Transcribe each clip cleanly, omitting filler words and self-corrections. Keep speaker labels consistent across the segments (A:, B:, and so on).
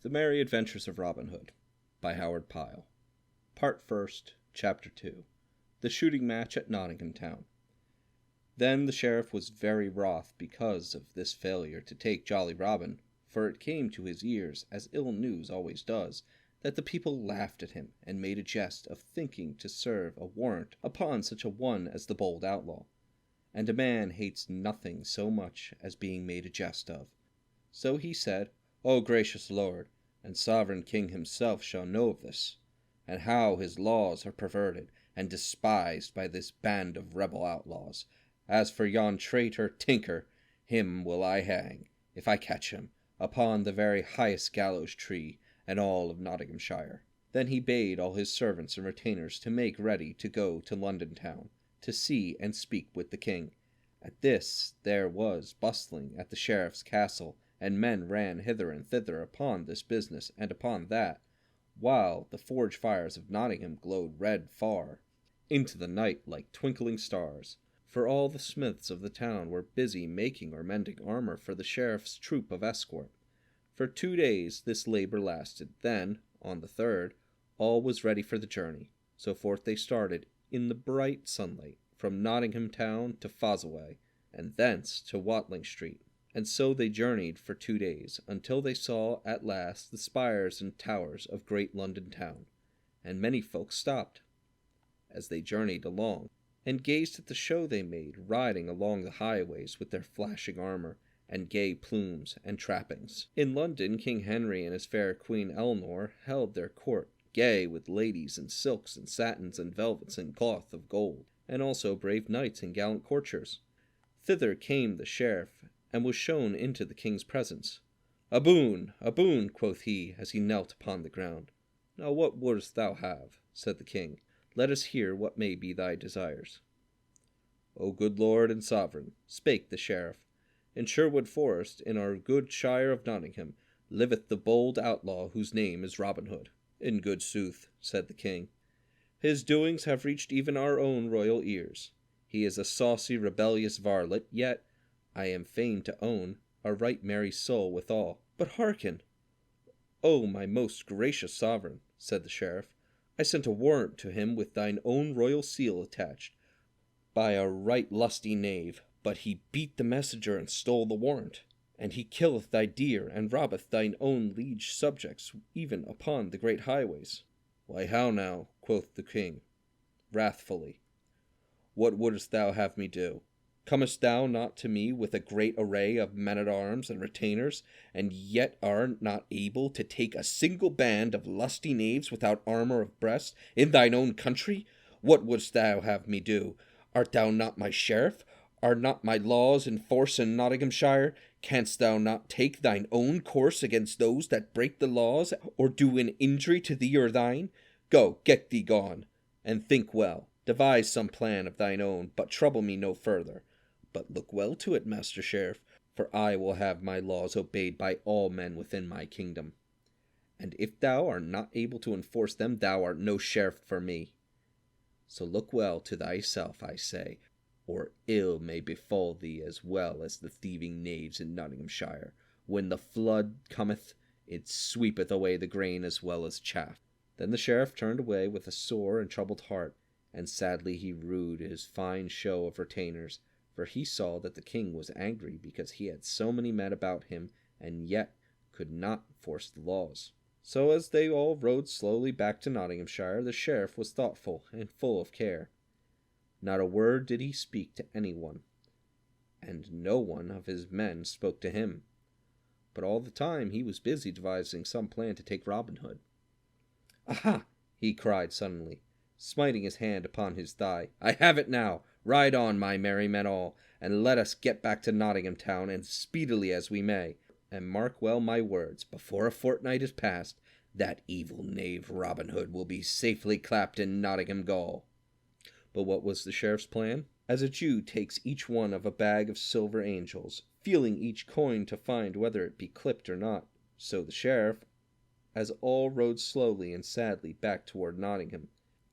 A: The Merry Adventures of Robin Hood by Howard Pyle. Part First, Chapter 2. The Shooting Match at Nottingham Town. Then the sheriff was very wroth because of this failure to take jolly Robin, for it came to his ears, as ill news always does, that the people laughed at him and made a jest of thinking to serve a warrant upon such a one as the bold outlaw. And a man hates nothing so much as being made a jest of. So he said, O gracious Lord, and sovereign King himself shall know of this, and how his laws are perverted and despised by this band of rebel outlaws. As for yon traitor Tinker, him will I hang, if I catch him, upon the very highest gallows tree in all of Nottinghamshire. Then he bade all his servants and retainers to make ready to go to London town, to see and speak with the king. At this there was bustling at the sheriff's castle, and men ran hither and thither upon this business and upon that, while the forge fires of Nottingham glowed red far into the night like twinkling stars. For all the smiths of the town were busy making or mending armor for the sheriff's troop of escort. For 2 days this labor lasted. Then, on the third, all was ready for the journey. So forth they started in the bright sunlight from Nottingham town to Fossaway, and thence to Watling Street. And so they journeyed for 2 days, until they saw at last the spires and towers of great London town. And many folks stopped, as they journeyed along, and gazed at the show they made, riding along the highways with their flashing armor, and gay plumes and trappings. In London King Henry and his fair Queen Eleanor held their court, gay with ladies in silks and satins and velvets and cloth of gold, and also brave knights and gallant courtiers. Thither came the sheriff, and was shown into the king's presence. A boon, quoth he, as he knelt upon the ground. Now what wouldst thou have? Said the king. Let us hear what may be thy desires. O good lord and sovereign, spake the sheriff, in Sherwood Forest, in our good shire of Nottingham, liveth the bold outlaw whose name is Robin Hood. In good sooth, said the king, his doings have reached even our own royal ears. He is a saucy, rebellious varlet, yet, I am fain to own, a right merry soul withal. But hearken! O my most gracious sovereign, said the sheriff, I sent a warrant to him with thine own royal seal attached, by a right lusty knave, but he beat the messenger and stole the warrant, and he killeth thy deer and robbeth thine own liege subjects even upon the great highways. Why, how now, quoth the king, wrathfully, what wouldst thou have me do? Comest thou not to me with a great array of men-at-arms and retainers, and yet art not able to take a single band of lusty knaves without armor of breast in thine own country? What wouldst thou have me do? Art thou not my sheriff? Are not my laws in force in Nottinghamshire? Canst thou not take thine own course against those that break the laws, or do an injury to thee or thine? Go, get thee gone, and think well. Devise some plan of thine own, but trouble me no further. But look well to it, Master Sheriff, for I will have my laws obeyed by all men within my kingdom. And if thou art not able to enforce them, thou art no sheriff for me. So look well to thyself, I say, or ill may befall thee as well as the thieving knaves in Nottinghamshire. When the flood cometh, it sweepeth away the grain as well as chaff. Then the sheriff turned away with a sore and troubled heart, and sadly he rued his fine show of retainers, for he saw that the king was angry because he had so many men about him, and yet could not enforce the laws. So as they all rode slowly back to Nottinghamshire, the sheriff was thoughtful and full of care. Not a word did he speak to anyone, and no one of his men spoke to him. But all the time he was busy devising some plan to take Robin Hood. Aha! He cried suddenly, smiting his hand upon his thigh. I have it now! Ride on, my merry men all, and let us get back to Nottingham town as speedily as we may. And mark well my words, before a fortnight is past, that evil knave Robin Hood will be safely clapped in Nottingham Gaol. But what was the sheriff's plan? As a Jew takes each one of a bag of silver angels, feeling each coin to find whether it be clipped or not, so the sheriff, as all rode slowly and sadly back toward Nottingham,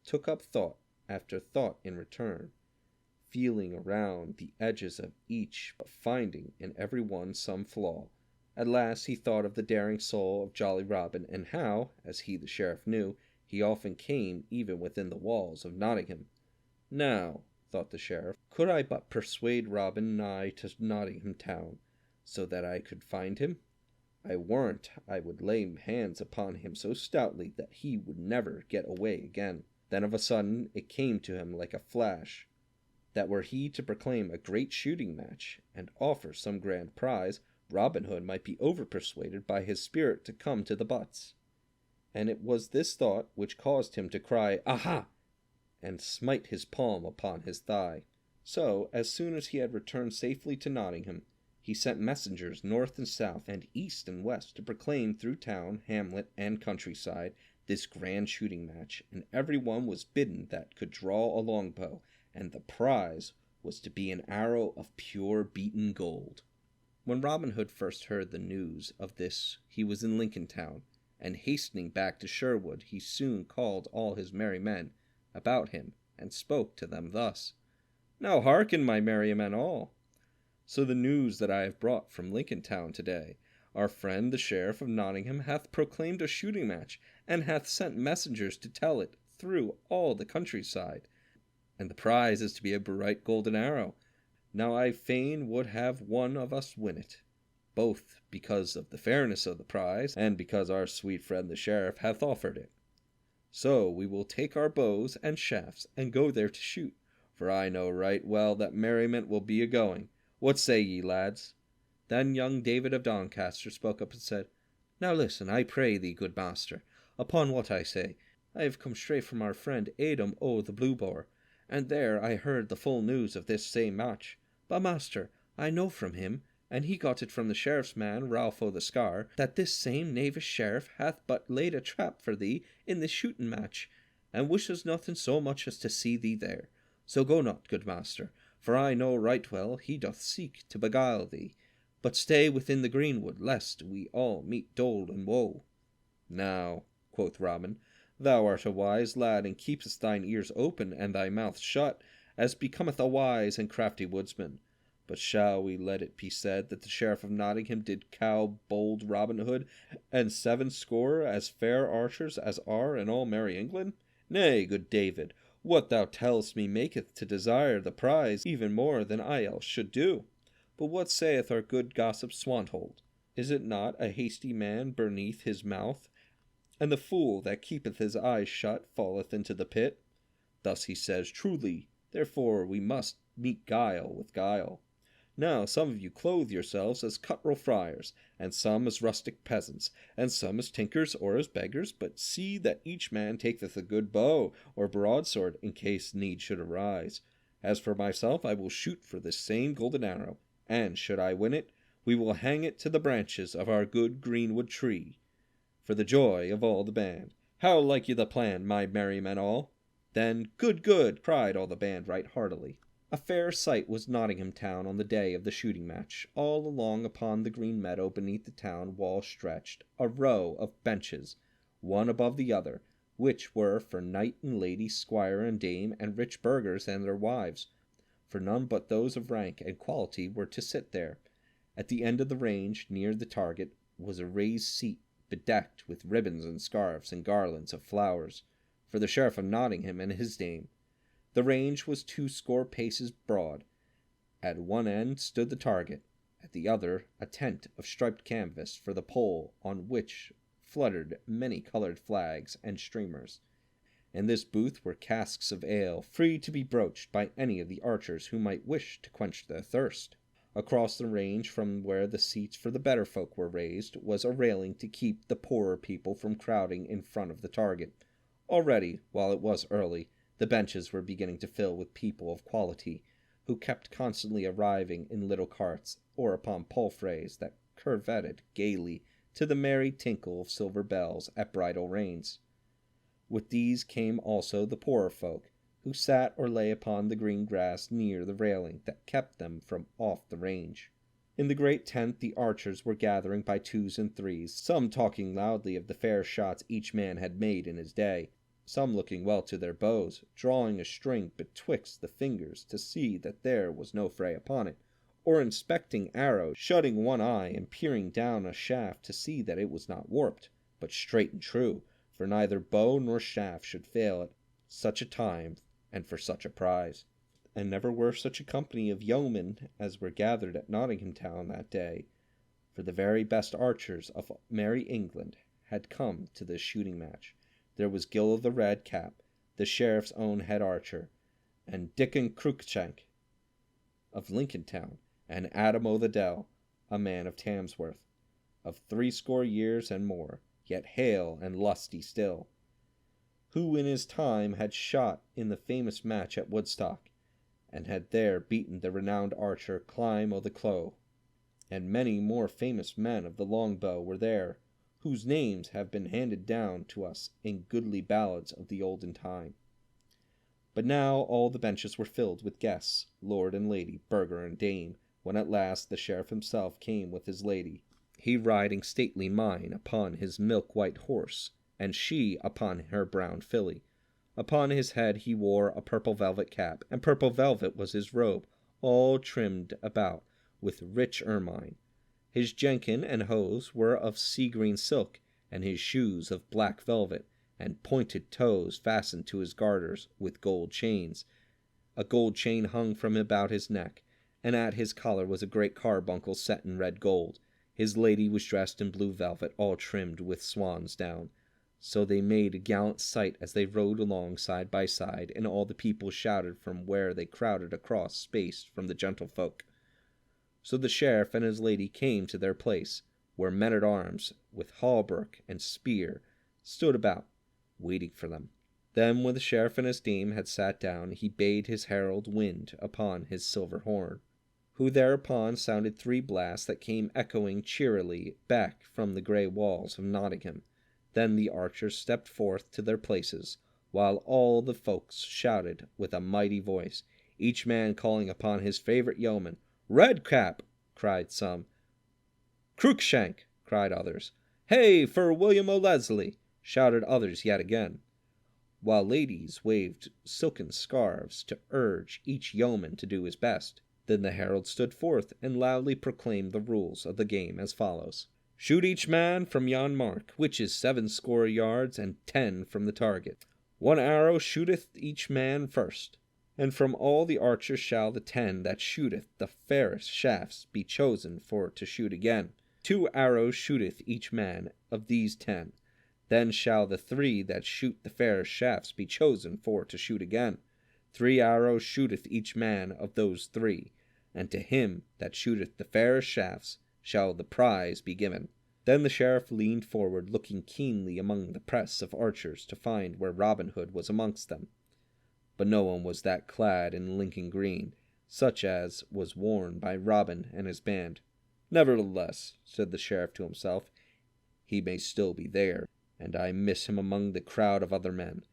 A: took up thought after thought in return, feeling around the edges of each, but finding in every one some flaw, At last he thought of the daring soul of jolly Robin, and how, as he the sheriff knew, he often came even within the walls of Nottingham. Now, thought the sheriff, could I but persuade Robin nigh to Nottingham town, so that I could find him, I warrant I would lay hands upon him so stoutly that he would never get away again. Then of a sudden it came to him like a flash, that were he to proclaim a great shooting match, and offer some grand prize, Robin Hood might be over-persuaded by his spirit to come to the butts. And it was this thought which caused him to cry, "Aha!" and smite his palm upon his thigh. So, as soon as he had returned safely to Nottingham, he sent messengers north and south, and east and west, to proclaim through town, hamlet, and countryside this grand shooting match, and every one was bidden that could draw a longbow, and the prize was to be an arrow of pure beaten gold. When Robin Hood first heard the news of this he was in Lincoln town, and hastening back to Sherwood he soon called all his merry men about him, and spoke to them thus: "Now hearken, my merry men all. So the news that I have brought from Lincoln town today, our friend the Sheriff of Nottingham hath proclaimed a shooting match, and hath sent messengers to tell it through all the countryside, and the prize is to be a bright golden arrow. Now I fain would have one of us win it, both because of the fairness of the prize, and because our sweet friend the Sheriff hath offered it. So we will take our bows and shafts, and go there to shoot, for I know right well that merriment will be a-going. What say ye, lads?" Then young David of Doncaster spoke up and said, "Now listen, I pray thee, good master, upon what I say. I have come straight from our friend Adam o' the Blue Boar, and there I heard the full news of this same match. But, master, I know from him, and he got it from the sheriff's man, Ralph o' the Scar, that this same knavish sheriff hath but laid a trap for thee in this shooting match, and wishes nothing so much as to see thee there. So go not, good master, for I know right well he doth seek to beguile thee, but stay within the greenwood, lest we all meet dole and woe." "Now," quoth Robin, "thou art a wise lad, and keepest thine ears open and thy mouth shut, as becometh a wise and crafty woodsman. But shall we let it be said that the Sheriff of Nottingham did cow bold Robin Hood and 70 as fair archers as are in all merry England? Nay, good David, what thou tellest me maketh to desire the prize even more than I else should do. But what saith our good gossip Swanthold? Is it not a hasty man beneath his mouth, and the fool that keepeth his eyes shut falleth into the pit? Thus he says truly, therefore we must meet guile with guile. Now some of you clothe yourselves as cutterel friars, and some as rustic peasants, and some as tinkers or as beggars, but see that each man taketh a good bow or broadsword in case need should arise. As for myself, I will shoot for this same golden arrow, and should I win it, we will hang it to the branches of our good greenwood tree, for the joy of all the band. How like ye the plan, my merry men all?" Then "Good, good!" cried all the band right heartily. A fair sight was Nottingham town on the day of the shooting match. All along upon the green meadow beneath the town wall stretched a row of benches, one above the other, which were for knight and lady, squire and dame, and rich burghers and their wives, for none but those of rank and quality were to sit there. At the end of the range, near the target, was a raised seat bedecked with ribbons and scarfs and garlands of flowers, for the Sheriff of Nottingham and his dame. The range was 20 paces broad. At one end stood the target, at the other a tent of striped canvas for the pole, on which fluttered many-colored flags and streamers. In this booth were casks of ale, free to be broached by any of the archers who might wish to quench their thirst. Across the range, from where the seats for the better folk were raised, was a railing to keep the poorer people from crowding in front of the target. Already, while it was early, the benches were beginning to fill with people of quality, who kept constantly arriving in little carts or upon palfreys that curvetted gaily to the merry tinkle of silver bells at bridle reins. With these came also the poorer folk, who sat or lay upon the green grass near the railing that kept them from off the range. In the great tent the archers were gathering by 2s and 3s, some talking loudly of the fair shots each man had made in his day, some looking well to their bows, drawing a string betwixt the fingers to see that there was no fray upon it, or inspecting arrows, shutting one eye and peering down a shaft to see that it was not warped, but straight and true, for neither bow nor shaft should fail at such a time and for such a prize. And never were such a company of yeomen as were gathered at Nottingham town that day, for the very best archers of merry England had come to this shooting match. There was Gill of the Red Cap, the sheriff's own head archer, and Dickon Cruikshank of Lincoln town, and Adam o' the Dell, a man of Tamsworth, of 60 years and more, yet hale and lusty still, who in his time had shot in the famous match at Woodstock, and had there beaten the renowned archer Clyme o' the Clough. And many more famous men of the longbow were there, whose names have been handed down to us in goodly ballads of the olden time. But now all the benches were filled with guests, lord and lady, burgher and dame, when at last the sheriff himself came with his lady, he riding stately mine upon his milk-white horse, and she upon her brown filly. Upon his head he wore a purple velvet cap, and purple velvet was his robe, all trimmed about with rich ermine. His jenkin and hose were of sea-green silk, and his shoes of black velvet, and pointed toes fastened to his garters with gold chains. A gold chain hung from about his neck, and at his collar was a great carbuncle set in red gold. His lady was dressed in blue velvet, all trimmed with swan's down. So they made a gallant sight as they rode along side by side, and all the people shouted from where they crowded across space from the gentlefolk. So the sheriff and his lady came to their place, where men-at-arms with hauberk and spear stood about, waiting for them. Then when the sheriff and his dame had sat down, he bade his herald wind upon his silver horn, who thereupon sounded 3 blasts that came echoing cheerily back from the grey walls of Nottingham. Then the archers stepped forth to their places, while all the folks shouted with a mighty voice, each man calling upon his favourite yeoman. "Red Cap!" cried some. "Cruikshank!" cried others. "Hey for William O'Leslie!" shouted others yet again, while ladies waved silken scarves to urge each yeoman to do his best. Then the herald stood forth and loudly proclaimed the rules of the game as follows. "Shoot each man from yon mark, which is 70 yards and 10 from the target. 1 arrow shooteth each man first, and from all the archers shall the 10 that shooteth the fairest shafts be chosen for to shoot again. 2 arrows shooteth each man of these 10. Then shall the 3 that shoot the fairest shafts be chosen for to shoot again. 3 arrows shooteth each man of those 3, and to him that shooteth the fairest shafts shall the prize be given." Then the sheriff leaned forward, looking keenly among the press of archers to find where Robin Hood was amongst them. But no one was that clad in Lincoln green, such as was worn by Robin and his band. "Nevertheless," said the sheriff to himself, "he may still be there, and I miss him among the crowd of other men.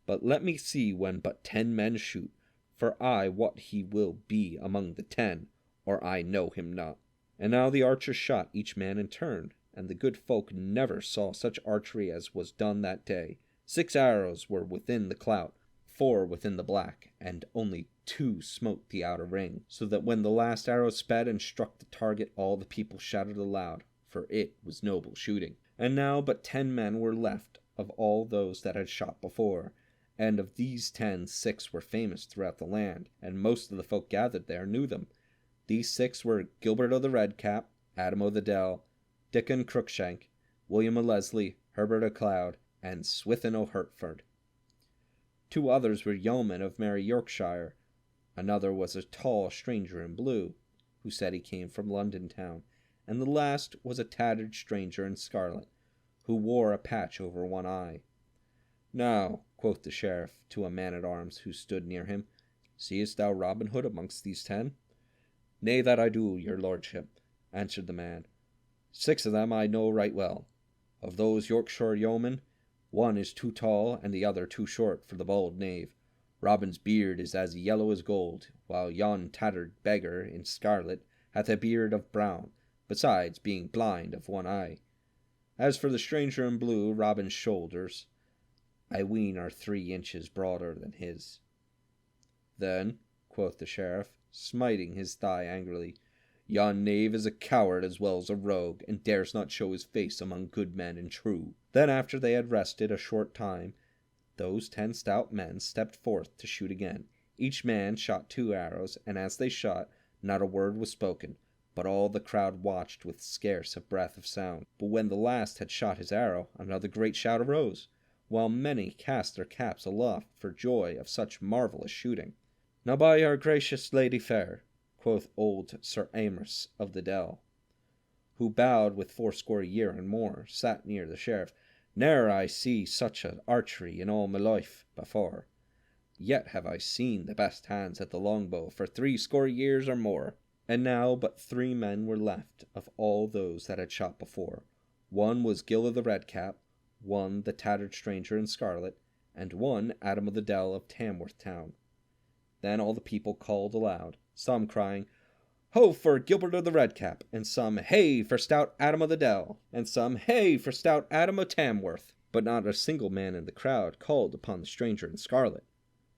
A: But let me see when but 10 men shoot, for I wot he will be among the 10, or I know him not." And now the archers shot each man in turn, and the good folk never saw such archery as was done that day. 6 arrows were within the clout, 4 within the black, and only 2 smote the outer ring, so that when the last arrow sped and struck the target, all the people shouted aloud, for it was noble shooting. And now but 10 men were left of all those that had shot before, and of these 10, 6 were famous throughout the land, and most of the folk gathered there knew them. These 6 were Gilbert o' the Red Cap, Adam o' the Dell, Dickon Cruikshank, William o' Leslie, Herbert o' Cloud, and Swithin o' Hertford. 2 others were yeomen of merry Yorkshire. Another was a tall stranger in blue, who said he came from London town, and the last was a tattered stranger in scarlet, who wore a patch over one eye. "Now," quoth the sheriff to a man-at-arms who stood near him, "seest thou Robin Hood amongst these 10? "Nay, that I do, your lordship," answered the man. 6 of them I know right well. Of those Yorkshire yeomen, one is too tall and the other too short for the bald knave. Robin's beard is as yellow as gold, while yon tattered beggar in scarlet hath a beard of brown, besides being blind of one eye. As for the stranger in blue, Robin's shoulders, I ween, are 3 inches broader than his." "Then," quoth the sheriff, smiting his thigh angrily. "Yon knave is a coward as well as a rogue, and dares not show his face among good men and true." Then after they had rested a short time, those 10 stout men stepped forth to shoot again. Each man shot 2 arrows, and as they shot, not a word was spoken, but all the crowd watched with scarce a breath of sound. But when the last had shot his arrow, another great shout arose, while many cast their caps aloft for joy of such marvellous shooting. "Now by our gracious Lady fair," quoth old Sir Amyas of the Dell, who bowed with 80 year and more, sat near the Sheriff, "ne'er I see such a archery in all my life before. Yet have I seen the best hands at the longbow for 80 years or more." And now but 3 men were left of all those that had shot before. One was Gil the Redcap, one the tattered stranger in scarlet, and one Adam of the Dell of Tamworth town. Then all the people called aloud, some crying, "Ho for Gilbert of the Redcap," and some, "Hey for stout Adam of the Dell," and some, "Hey for stout Adam of Tamworth." But not a single man in the crowd called upon the stranger in scarlet.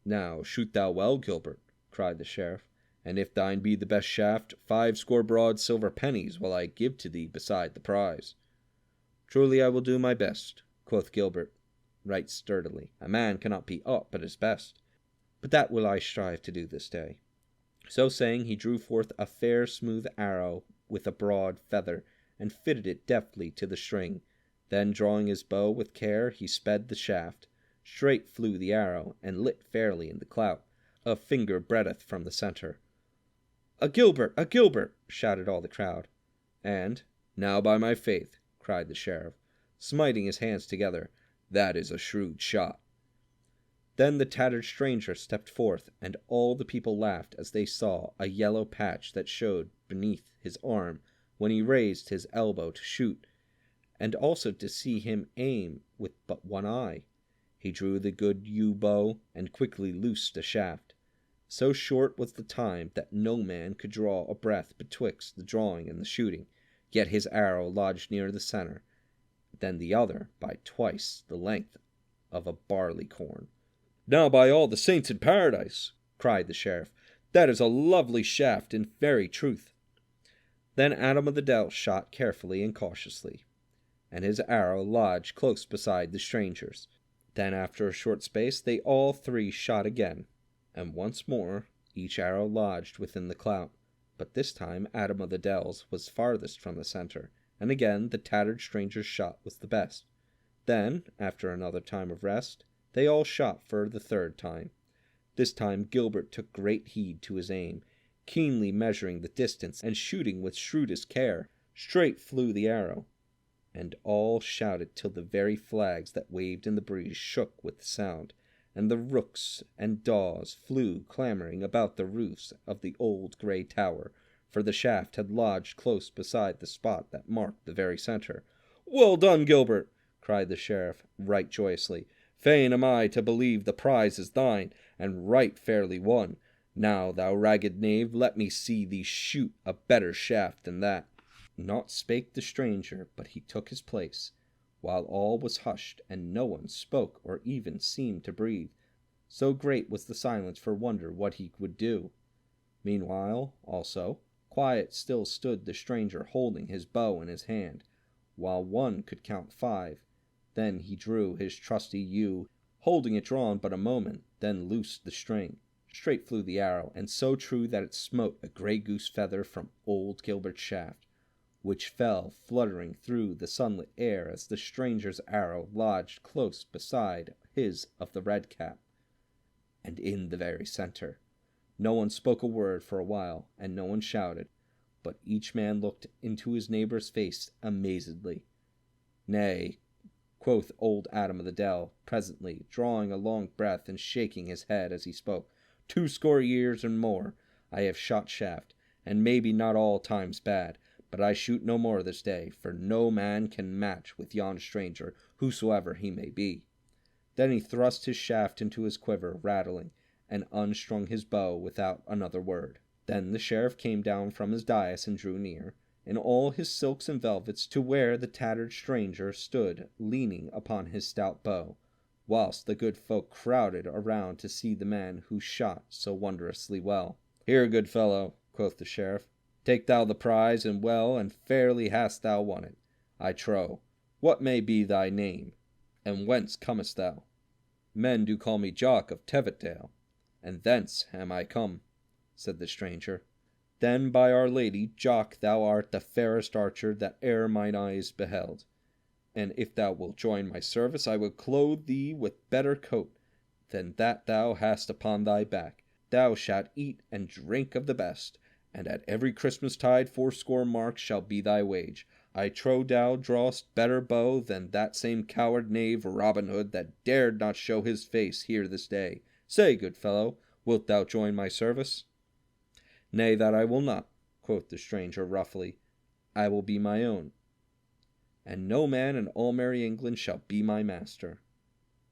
A: "Now shoot thou well, Gilbert," cried the Sheriff, "and if thine be the best shaft, 50 broad silver pennies will I give to thee beside the prize." "Truly I will do my best," quoth Gilbert right sturdily. "A man cannot be aught but his best, but that will I strive to do this day." So saying, he drew forth a fair smooth arrow with a broad feather, and fitted it deftly to the string. Then drawing his bow with care, he sped the shaft. Straight flew the arrow, and lit fairly in the clout, a finger breadth from the center. "A Gilbert! A Gilbert!" shouted all the crowd. And, "Now by my faith," cried the Sheriff, smiting his hands together, "that is a shrewd shot." Then the tattered stranger stepped forth, and all the people laughed as they saw a yellow patch that showed beneath his arm when he raised his elbow to shoot, and also to see him aim with but one eye. He drew the good yew bow, and quickly loosed the shaft. So short was the time that no man could draw a breath betwixt the drawing and the shooting, yet his arrow lodged nearer the center than the other by twice the length of a barley corn. "Now by all the saints in paradise," cried the Sheriff, "that is a lovely shaft in very truth." Then Adam of the Dell shot carefully and cautiously, and his arrow lodged close beside the stranger's. Then after a short space they all 3 shot again, and once more each arrow lodged within the clout, but this time Adam of the Dell's was farthest from the center, and again the tattered stranger's shot was the best. Then, after another time of rest, they all shot for the 3rd time. This time Gilbert took great heed to his aim, keenly measuring the distance and shooting with shrewdest care. Straight flew the arrow, and all shouted till the very flags that waved in the breeze shook with the sound, and the rooks and daws flew clamoring about the roofs of the old grey tower, for the shaft had lodged close beside the spot that marked the very center. "Well done, Gilbert!" cried the Sheriff right joyously. "Fain am I to believe the prize is thine, and right fairly won. Now, thou ragged knave, let me see thee shoot a better shaft than that." Naught spake the stranger, but he took his place, while all was hushed, and no one spoke or even seemed to breathe. So great was the silence for wonder what he would do. Meanwhile, also, quiet still stood the stranger holding his bow in his hand, while one could count 5. Then he drew his trusty yew, holding it drawn but a moment, then loosed the string. Straight flew the arrow, and so true that it smote a grey goose feather from old Gilbert's shaft, which fell fluttering through the sunlit air as the stranger's arrow lodged close beside his of the Redcap, and in the very center. No one spoke a word for a while, and no one shouted, but each man looked into his neighbor's face amazedly. "Nay," quoth old Adam of the Dell, presently, drawing a long breath and shaking his head as he spoke, 80 years and more I have shot shaft, and maybe not all times bad, but I shoot no more this day, for no man can match with yon stranger, whosoever he may be." Then he thrust his shaft into his quiver, rattling, and unstrung his bow without another word. Then the Sheriff came down from his dais and drew near, in all his silks and velvets, to where the tattered stranger stood leaning upon his stout bow, whilst the good folk crowded around to see the man who shot so wondrously well. "Here, good fellow," quoth the sheriff, "take thou the prize, and well and fairly hast thou won it, I trow. What may be thy name, and whence comest thou?" "Men do call me Jock of Teviotdale, and thence am I come," said the stranger. "Then by Our Lady, Jock, thou art the fairest archer that e'er mine eyes beheld, and if thou wilt join my service I will clothe thee with better coat than that thou hast upon thy back. Thou shalt eat and drink of the best, and at every Christmas tide 80 marks shall be thy wage. I trow thou drawest better bow than that same coward knave Robin Hood that dared not show his face here this day. Say, good fellow, wilt thou join my service?" "Nay, that I will not," quoth the stranger roughly. "I will be my own, and no man in all merry England shall be my master."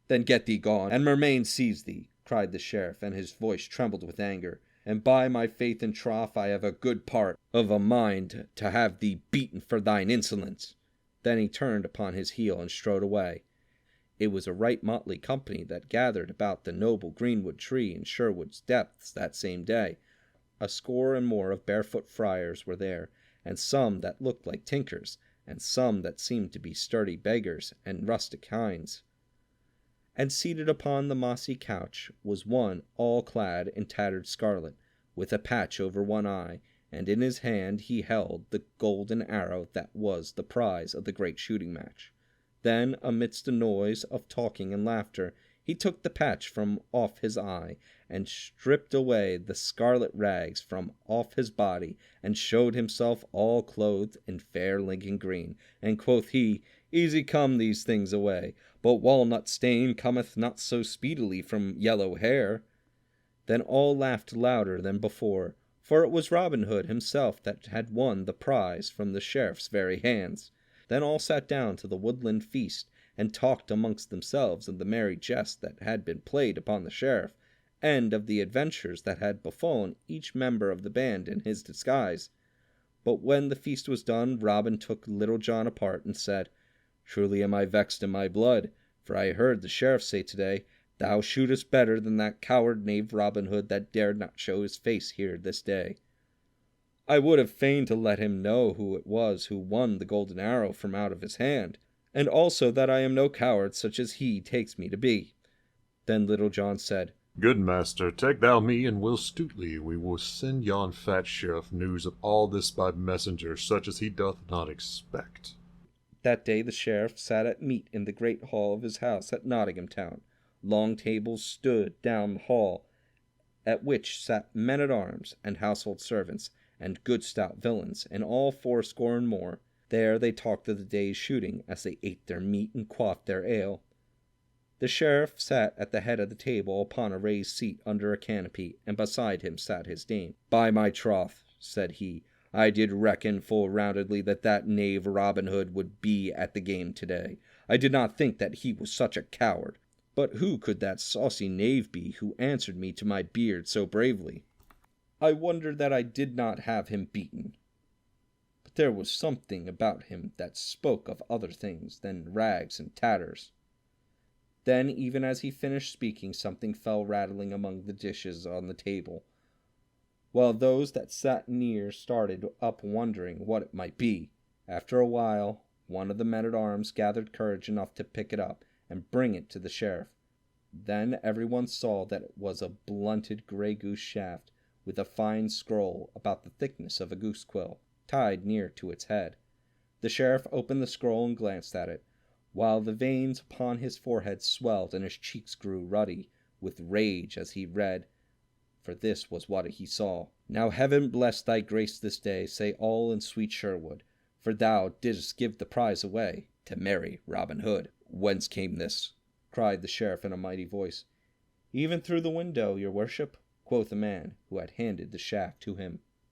A: "Then get thee gone, and Mermain seize thee," cried the sheriff, and his voice trembled with anger. "And by my faith and troth, I have a good part of a mind to have thee beaten for thine insolence." Then he turned upon his heel and strode away. It was a right motley company that gathered about the noble greenwood tree in Sherwood's depths that same day. 80 and more of barefoot friars were there, and some that looked like tinkers, and some that seemed to be sturdy beggars and rustic hinds. And seated upon the mossy couch was one all clad in tattered scarlet, with a patch over one eye, and in his hand he held the golden arrow that was the prize of the great shooting match. Then, amidst a noise of talking and laughter, he took the patch from off his eye, and stripped away the scarlet rags from off his body, and showed himself all clothed in fair Lincoln green. And quoth he, "Easy come these things away, but walnut stain cometh not so speedily from yellow hair." Then all laughed louder than before, for it was Robin Hood himself that had won the prize from the sheriff's very hands. Then all sat down to the woodland feast, and talked amongst themselves of the merry jest that had been played upon the sheriff, and of the adventures that had befallen each member of the band in his disguise. But when the feast was done, Robin took Little John apart and said, "Truly am I vexed in my blood, for I heard the sheriff say today, 'Thou shootest better than that coward knave Robin Hood that dared not show his face here this day.' I would have fain to let him know who it was who won the golden arrow from out of his hand, and also that I am no coward such as he takes me to be." Then Little John said,
B: "Good master, take thou me, and Will Stutely. We will send yon fat sheriff news of all this by messenger, such as he doth not expect."
A: That day the sheriff sat at meat in the great hall of his house at Nottingham town. Long tables stood down the hall, at which sat men-at-arms and household servants, and good stout villains, and all 80 and more. There they talked of the day's shooting, as they ate their meat and quaffed their ale. The sheriff sat at the head of the table upon a raised seat under a canopy, and beside him sat his dame. "By my troth," said he, "I did reckon full roundedly that knave Robin Hood would be at the game today. I did not think that he was such a coward. But who could that saucy knave be who answered me to my beard so bravely? I wonder that I did not have him beaten. But there was something about him that spoke of other things than rags and tatters." Then, even as he finished speaking, something fell rattling among the dishes on the table, while those that sat near started up wondering what it might be. After a while, one of the men-at-arms gathered courage enough to pick it up and bring it to the sheriff. Then everyone saw that it was a blunted gray goose shaft, with a fine scroll about the thickness of a goose quill, tied near to its head. The sheriff opened the scroll and glanced at it, while the veins upon his forehead swelled and his cheeks grew ruddy with rage as he read, for this was what he saw. "Now heaven bless thy grace this day, say all in sweet Sherwood, for thou didst give the prize away to merry Robin Hood." "Whence came this?" cried the sheriff in a mighty voice. "Even through the window, your worship," quoth a man who had handed the shaft to him.